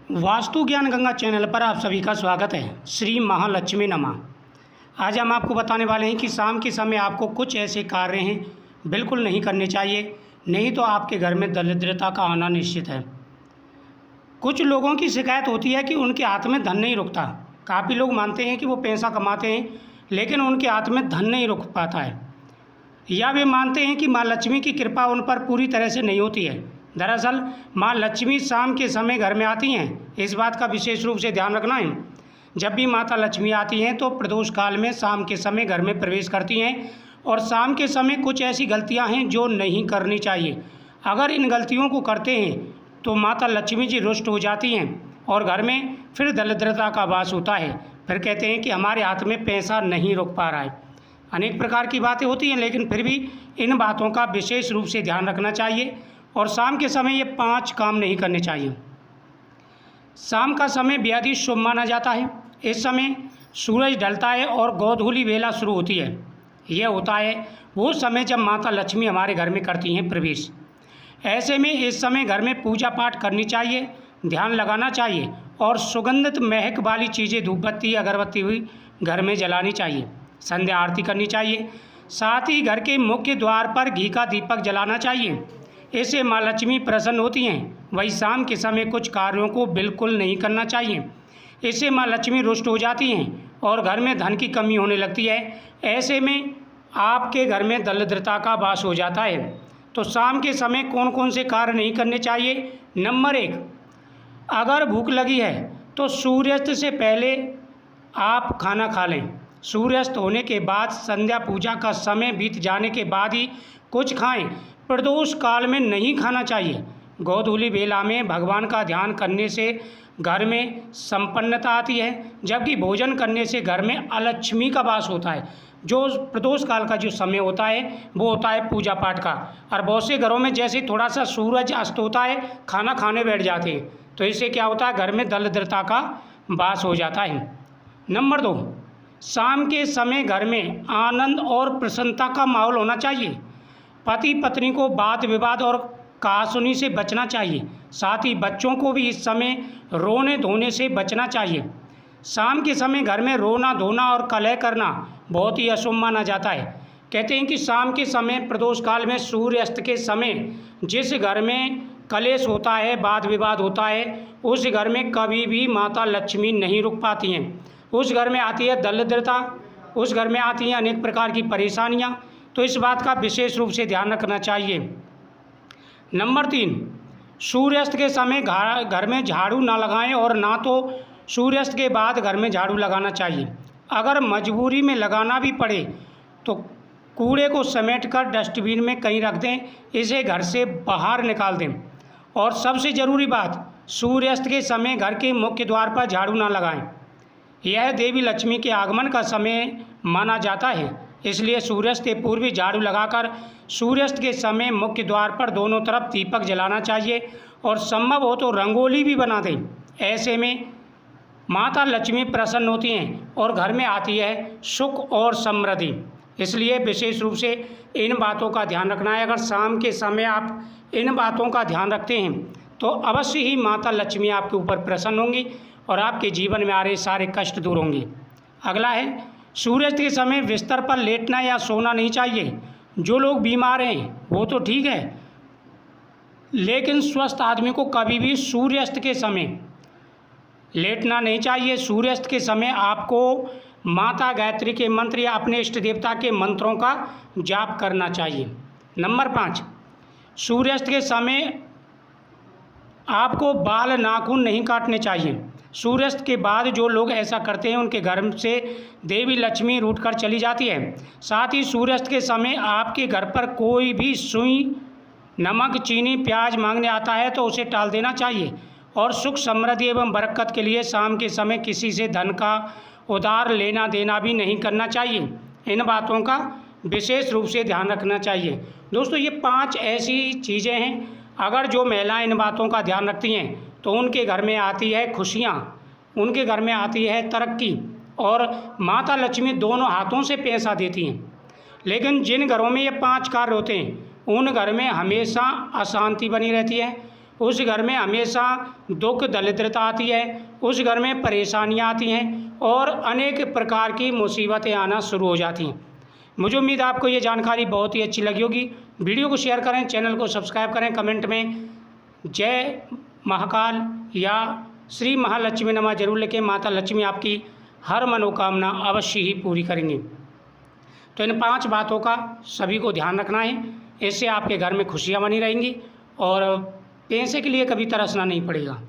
वास्तु ज्ञान गंगा चैनल पर आप सभी का स्वागत है। श्री महालक्ष्मी नमः। आज हम आपको बताने वाले हैं कि शाम के समय आपको कुछ ऐसे कार्य हैं बिल्कुल नहीं करने चाहिए, नहीं तो आपके घर में दरिद्रता का आना निश्चित है। कुछ लोगों की शिकायत होती है कि उनके हाथ में धन नहीं रुकता। काफ़ी लोग मानते हैं कि वो पैसा कमाते हैं, लेकिन उनके हाथ में धन नहीं रुक पाता है, या वे मानते हैं कि माँ लक्ष्मी की कृपा उन पर पूरी तरह से नहीं होती है। दरअसल माँ लक्ष्मी शाम के समय घर में आती हैं, इस बात का विशेष रूप से ध्यान रखना है। जब भी माता लक्ष्मी आती हैं तो प्रदोष काल में शाम के समय घर में प्रवेश करती हैं, और शाम के समय कुछ ऐसी गलतियां हैं जो नहीं करनी चाहिए। अगर इन गलतियों को करते हैं तो माता लक्ष्मी जी रुष्ट हो जाती हैं और घर में फिर दरिद्रता का वास होता है। फिर कहते हैं कि हमारे हाथ में पैसा नहीं रुक पा रहा है। अनेक प्रकार की बातें होती हैं, लेकिन फिर भी इन बातों का विशेष रूप से ध्यान रखना चाहिए। और शाम के समय ये 5 काम नहीं करने चाहिए। शाम का समय बेहद ही शुभ माना जाता है। इस समय सूरज ढलता है और गोधूली वेला शुरू होती है। यह होता है वो समय जब माता लक्ष्मी हमारे घर में करती हैं प्रवेश। ऐसे में इस समय घर में पूजा पाठ करनी चाहिए, ध्यान लगाना चाहिए और सुगंधित महक वाली चीज़ें धूपबत्ती अगरबत्ती हुई घर में जलानी चाहिए। संध्या आरती करनी चाहिए। साथ ही घर के मुख्य द्वार पर घी का दीपक जलाना चाहिए। इससे माँ लक्ष्मी प्रसन्न होती हैं। वही शाम के समय कुछ कार्यों को बिल्कुल नहीं करना चाहिए, इससे माँ लक्ष्मी रुष्ट हो जाती हैं और घर में धन की कमी होने लगती है। ऐसे में आपके घर में दरिद्रता का वास हो जाता है। तो शाम के समय कौन कौन से कार्य नहीं करने चाहिए। नंबर 1, अगर भूख लगी है तो सूर्यास्त से पहले आप खाना खा लें। सूर्यास्त होने के बाद संध्या पूजा का समय बीत जाने के बाद ही कुछ खाएं। प्रदोष काल में नहीं खाना चाहिए। गोधूली बेला में भगवान का ध्यान करने से घर में संपन्नता आती है, जबकि भोजन करने से घर में अलक्ष्मी का वास होता है। जो प्रदोष काल का जो समय होता है वो होता है पूजा पाठ का। और बहुत से घरों में जैसे थोड़ा सा सूरज अस्त होता है खाना खाने बैठ जाते हैं, तो इससे क्या होता है, घर में दरिद्रता का वास हो जाता है। नंबर 2, शाम के समय घर में आनंद और प्रसन्नता का माहौल होना चाहिए। पति पत्नी को वाद विवाद और कहासुनी से बचना चाहिए। साथ ही बच्चों को भी इस समय रोने धोने से बचना चाहिए। शाम के समय घर में रोना धोना और कलह करना बहुत ही अशुभ माना जाता है। कहते हैं कि शाम के समय प्रदोष काल में सूर्यास्त के समय जिस घर में कलेश होता है, वाद विवाद होता है, उस घर में कभी भी माता लक्ष्मी नहीं रुक पाती हैं। उस घर में आती है दरिद्रता, उस घर में आती हैं अनेक प्रकार की परेशानियाँ। तो इस बात का विशेष रूप से ध्यान रखना चाहिए। नंबर 3, सूर्यास्त के समय घर में झाड़ू ना लगाएं और ना तो सूर्यास्त के बाद घर में झाड़ू लगाना चाहिए। अगर मजबूरी में लगाना भी पड़े तो कूड़े को समेटकर डस्टबिन में कहीं रख दें, इसे घर से बाहर निकाल दें। और सबसे ज़रूरी बात, सूर्यास्त के समय घर के मुख्य द्वार पर झाड़ू ना लगाएं। यह देवी लक्ष्मी के आगमन का समय माना जाता है, इसलिए सूर्यास्त के पूर्व झाड़ू लगाकर सूर्यास्त के समय मुख्य द्वार पर दोनों तरफ दीपक जलाना चाहिए और संभव हो तो रंगोली भी बना दें। ऐसे में माता लक्ष्मी प्रसन्न होती हैं और घर में आती है सुख और समृद्धि। इसलिए विशेष रूप से इन बातों का ध्यान रखना है। अगर शाम के समय आप इन बातों का ध्यान रखते हैं तो अवश्य ही माता लक्ष्मी आपके ऊपर प्रसन्न होंगी और आपके जीवन में आ रहे सारे कष्ट दूर होंगे। अगला है, सूर्यास्त के समय बिस्तर पर लेटना या सोना नहीं चाहिए। जो लोग बीमार हैं वो तो ठीक है, लेकिन स्वस्थ आदमी को कभी भी सूर्यास्त के समय लेटना नहीं चाहिए। सूर्यास्त के समय आपको माता गायत्री के मंत्र या अपने इष्ट देवता के मंत्रों का जाप करना चाहिए। नंबर 5, सूर्यास्त के समय आपको बाल नाखून नहीं काटने चाहिए। सूर्यास्त के बाद जो लोग ऐसा करते हैं उनके घर से देवी लक्ष्मी रूठकर चली जाती है। साथ ही सूर्यास्त के समय आपके घर पर कोई भी सुई, नमक, चीनी, प्याज मांगने आता है तो उसे टाल देना चाहिए। और सुख समृद्धि एवं बरकत के लिए शाम के समय किसी से धन का उधार लेना देना भी नहीं करना चाहिए। इन बातों का विशेष रूप से ध्यान रखना चाहिए। दोस्तों, ये 5 ऐसी चीज़ें हैं, अगर जो महिलाएं इन बातों का ध्यान रखती हैं तो उनके घर में आती है खुशियाँ, उनके घर में आती है तरक्की और माता लक्ष्मी दोनों हाथों से पैसा देती हैं। लेकिन जिन घरों में ये 5 कार्य होते हैं उन घर में हमेशा अशांति बनी रहती है, उस घर में हमेशा दुख दरिद्रता आती है, उस घर में परेशानियां आती हैं और अनेक प्रकार की मुसीबतें आना शुरू हो जाती हैं। मुझे उम्मीद है आपको ये जानकारी बहुत ही अच्छी लगी होगी। वीडियो को शेयर करें, चैनल को सब्सक्राइब करें, कमेंट में जय महाकाल या श्री महालक्ष्मी नमः जरूर लिखें। माता लक्ष्मी आपकी हर मनोकामना अवश्य ही पूरी करेंगी। तो इन 5 बातों का सभी को ध्यान रखना है, इससे आपके घर में खुशियाँ बनी रहेंगी और पैसे के लिए कभी तरसना नहीं पड़ेगा।